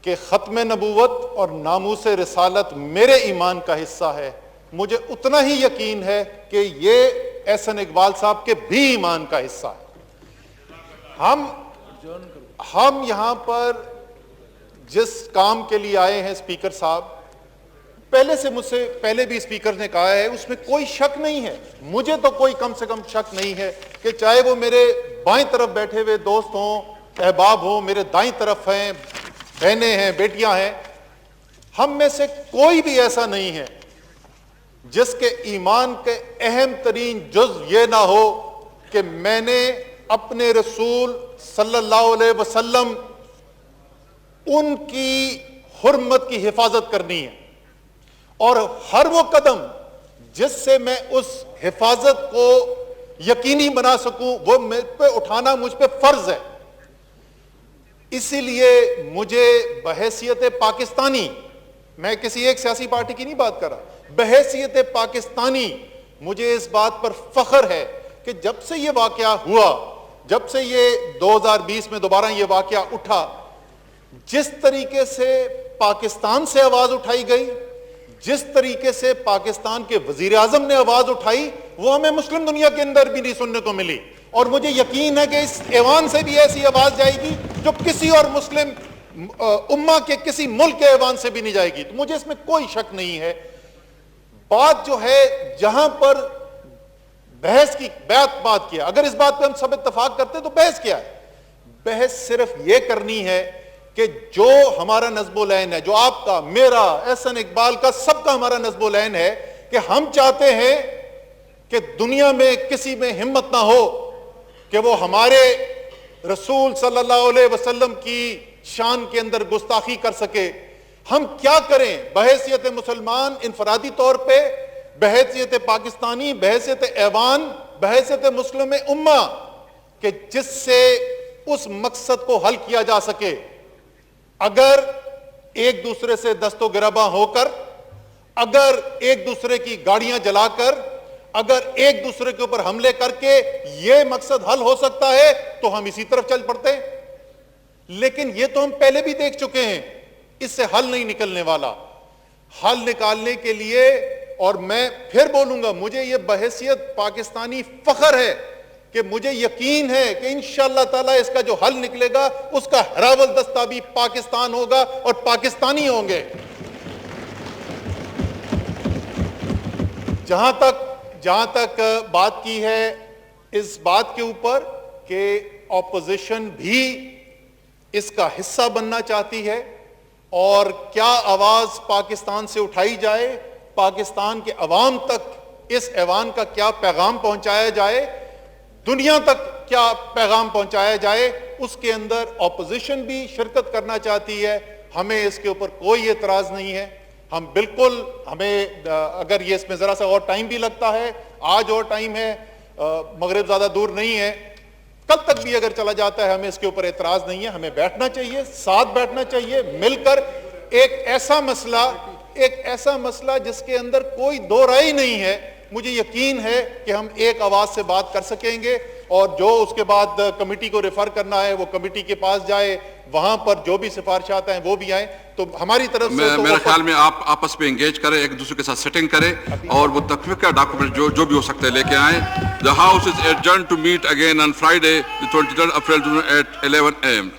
کہ ختم نبوت اور ناموس رسالت میرے ایمان کا حصہ ہے، مجھے اتنا ہی یقین ہے کہ یہ احسن اقبال صاحب کے بھی ایمان کا حصہ ہے. ہم یہاں پر جس کام کے لیے آئے ہیں اسپیکر صاحب, پہلے سے مجھ سے پہلے بھی اسپیکر نے کہا ہے, اس میں کوئی شک نہیں ہے, مجھے تو کوئی کم سے کم شک نہیں ہے کہ چاہے وہ میرے بائیں طرف بیٹھے ہوئے دوست ہوں, احباب ہوں, میرے دائیں طرف ہیں, بہنیں ہیں, بیٹیاں ہیں, ہم میں سے کوئی بھی ایسا نہیں ہے جس کے ایمان کے اہم ترین جز یہ نہ ہو کہ میں نے اپنے رسول صلی اللہ علیہ وسلم ان کی حرمت کی حفاظت کرنی ہے, اور ہر وہ قدم جس سے میں اس حفاظت کو یقینی بنا سکوں وہ مجھ پہ اٹھانا مجھ پہ فرض ہے. اسی لیے مجھے بحیثیت پاکستانی, میں کسی ایک سیاسی پارٹی کی نہیں بات کر رہا, بحیثیت پاکستانی مجھے اس بات پر فخر ہے کہ جب سے یہ واقعہ ہوا, جب سے یہ 2020 میں دوبارہ یہ واقعہ اٹھا, جس طریقے سے پاکستان سے آواز اٹھائی گئی, جس طریقے سے پاکستان کے وزیر اعظم نے آواز اٹھائی, وہ ہمیں مسلم دنیا کے اندر بھی نہیں سننے کو ملی, اور مجھے یقین ہے کہ اس ایوان سے بھی ایسی آواز جائے گی جو کسی اور مسلم امہ کے کسی ملک کے ایوان سے بھی نہیں جائے گی. تو مجھے اس میں کوئی شک نہیں ہے. بات جو ہے جہاں پر بحث کی بات کیا, اگر اس بات پہ ہم سب اتفاق کرتے تو بحث کیا ہے؟ بحث صرف یہ کرنی ہے کہ جو ہمارا نصب العین ہے, جو آپ کا, میرا, احسن اقبال کا, سب کا ہمارا نصب العین ہے کہ ہم چاہتے ہیں کہ دنیا میں کسی میں ہمت نہ ہو کہ وہ ہمارے رسول صلی اللہ علیہ وسلم کی شان کے اندر گستاخی کر سکے. ہم کیا کریں بحیثیت مسلمان انفرادی طور پہ, بحیثیت پاکستانی, بحیثیت ایوان, بحیثیت مسلم امہ, کہ جس سے اس مقصد کو حل کیا جا سکے. اگر ایک دوسرے سے دست و گریباں ہو کر, اگر ایک دوسرے کی گاڑیاں جلا کر, اگر ایک دوسرے کے اوپر حملے کر کے یہ مقصد حل ہو سکتا ہے تو ہم اسی طرف چل پڑتے ہیں. لیکن یہ تو ہم پہلے بھی دیکھ چکے ہیں, اس سے حل نہیں نکلنے والا. حل نکالنے کے لیے, اور میں پھر بولوں گا, مجھے یہ بحیثیت پاکستانی فخر ہے کہ مجھے یقین ہے کہ انشاءاللہ تعالی اس کا جو حل نکلے گا اس کا ہراول دستہ بھی پاکستان ہوگا اور پاکستانی ہوں گے. جہاں تک بات کی ہے اس بات کے اوپر کہ اپوزیشن بھی اس کا حصہ بننا چاہتی ہے, اور کیا آواز پاکستان سے اٹھائی جائے, پاکستان کے عوام تک اس ایوان کا کیا پیغام پہنچایا جائے, دنیا تک کیا پیغام پہنچایا جائے, اس کے اندر اپوزیشن بھی شرکت کرنا چاہتی ہے. ہمیں اس کے اوپر کوئی اعتراض نہیں ہے. ہم بالکل, ہمیں اگر یہ اس میں ذرا سا اور ٹائم بھی لگتا ہے, آج اور ٹائم ہے, مغرب زیادہ دور نہیں ہے, کل تک بھی اگر چلا جاتا ہے, ہمیں اس کے اوپر اعتراض نہیں ہے. ہمیں بیٹھنا چاہیے, ساتھ بیٹھنا چاہیے, مل کر ایک ایسا مسئلہ جس کے اندر کوئی دو رائے نہیں ہے. مجھے یقین ہے کہ ہم ایک آواز سے بات کر سکیں گے, اور جو اس کے بعد کمیٹی کو ریفر کرنا ہے وہ کمیٹی کے پاس جائے, وہاں پر جو بھی سفارشات ہیں وہ بھی آئیں. تو ہماری طرف سے میرے خیال میں آپ آپس میں انگیج کریں, ایک دوسرے کے ساتھ سیٹنگ کریں, اور وہ تفویض ڈاکومنٹ جو بھی ہو سکتے ہیں لے کے آئیں. The House is adjourned to meet again on Friday, the 23rd April at 11 a.m.